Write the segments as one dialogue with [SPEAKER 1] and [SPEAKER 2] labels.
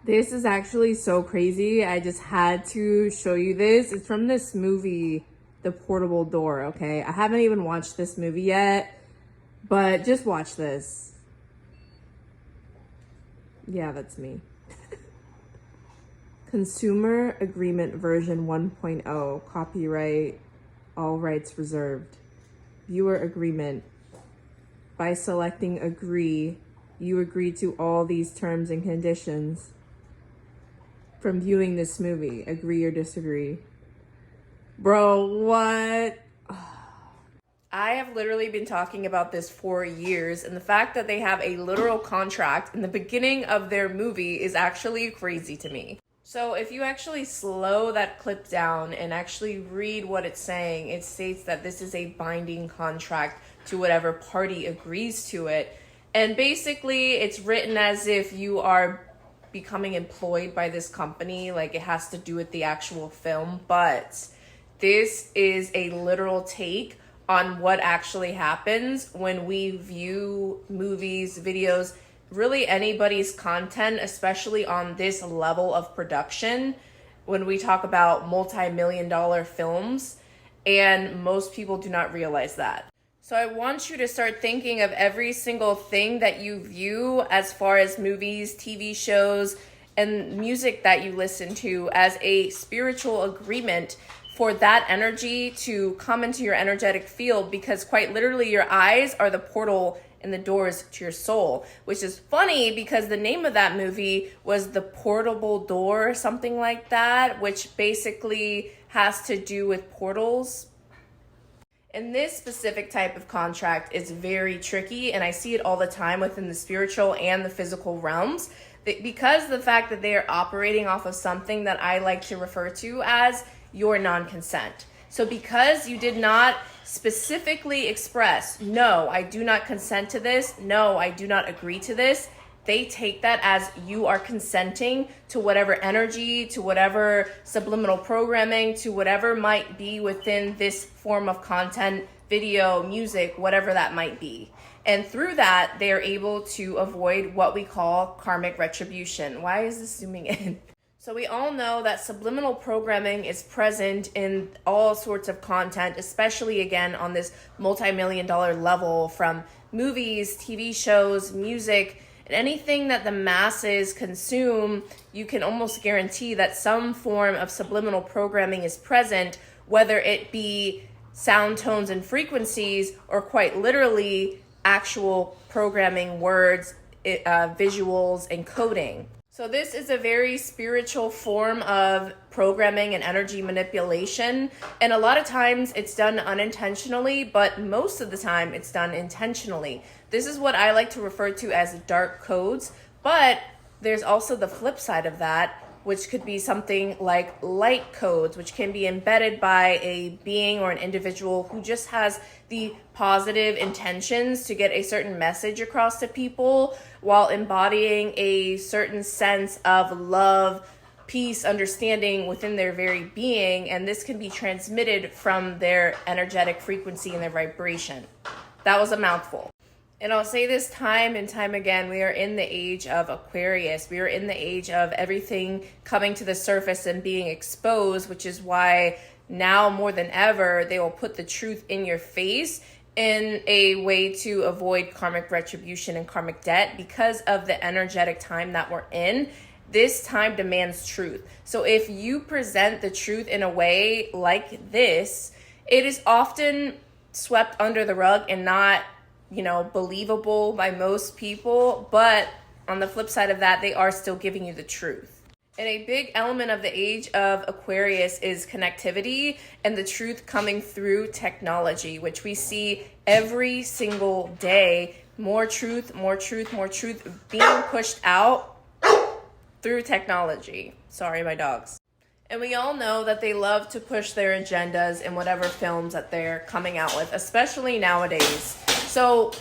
[SPEAKER 1] This is actually so crazy. I just had to show you this. It's from this movie, The Portable Door, okay? I haven't even watched this movie yet, but just watch this. Yeah, that's me. Consumer Agreement version 1.0, copyright, all rights reserved. Viewer agreement. By selecting agree, you agree to all these terms and conditions from viewing this movie. Agree or disagree? Bro, what? I have literally been talking about this for years, and the fact that they have a literal contract in the beginning of their movie is actually crazy to me. So if you actually slow that clip down and actually read what it's saying, it states that this is a binding contract to whatever party agrees to it. And basically it's written as if you are becoming employed by this company, like it has to do with the actual film, but this is a literal take on what actually happens when we view movies, videos, really anybody's content, especially on this level of production, when we talk about multi-million-dollar films, and most people do not realize that. So I want you to start thinking of every single thing that you view as far as movies, TV shows, and music that you listen to as a spiritual agreement for that energy to come into your energetic field, because quite literally your eyes are the portal and the doors to your soul, which is funny because the name of that movie was The Portable Door, something like that, which basically has to do with portals. And this specific type of contract is very tricky, and I see it all the time within the spiritual and the physical realms, because of the fact that they are operating off of something that I like to refer to as your non-consent. So because you did not specifically express, no, I do not consent to this, no, I do not agree to this, they take that as you are consenting to whatever energy, to whatever subliminal programming, to whatever might be within this form of content, video, music, whatever that might be. And through that, they are able to avoid what we call karmic retribution. Why is this zooming in? So we all know that subliminal programming is present in all sorts of content, especially again on this multi-million-dollar level, from movies, TV shows, music, and anything that the masses consume. You can almost guarantee that some form of subliminal programming is present, whether it be sound tones and frequencies, or quite literally actual programming, words, visuals, and coding. So this is a very spiritual form of programming and energy manipulation. And a lot of times it's done unintentionally, but most of the time it's done intentionally. This is what I like to refer to as dark codes, but there's also the flip side of that, which could be something like light codes, which can be embedded by a being or an individual who just has the positive intentions to get a certain message across to people while embodying a certain sense of love, peace, understanding within their very being. And this can be transmitted from their energetic frequency and their vibration. That was a mouthful. And I'll say this time and time again, we are in the age of Aquarius. We are in the age of everything coming to the surface and being exposed, which is why now more than ever, they will put the truth in your face in a way to avoid karmic retribution and karmic debt. Because of the energetic time that we're in, this time demands truth. So if you present the truth in a way like this, it is often swept under the rug and not believable by most people, but on the flip side of that, they are still giving you the truth. And a big element of the age of Aquarius is connectivity and the truth coming through technology, which we see every single day. More truth, more truth, more truth being pushed out through technology. Sorry, my dogs. And we all know that they love to push their agendas in whatever films that they're coming out with, especially nowadays. So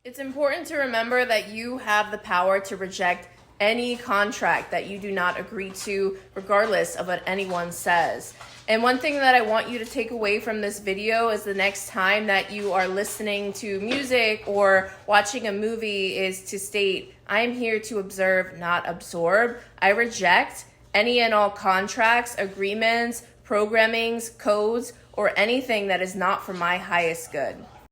[SPEAKER 1] it's important to remember that you have the power to reject
[SPEAKER 2] any contract that you do not agree to, regardless of what anyone says. And one thing that I want you to take away from this video is the next time that you are listening to music or watching a movie is to state, I am here to observe, not absorb. I reject any and all contracts, agreements, programmings, codes, or anything that is not for my highest good.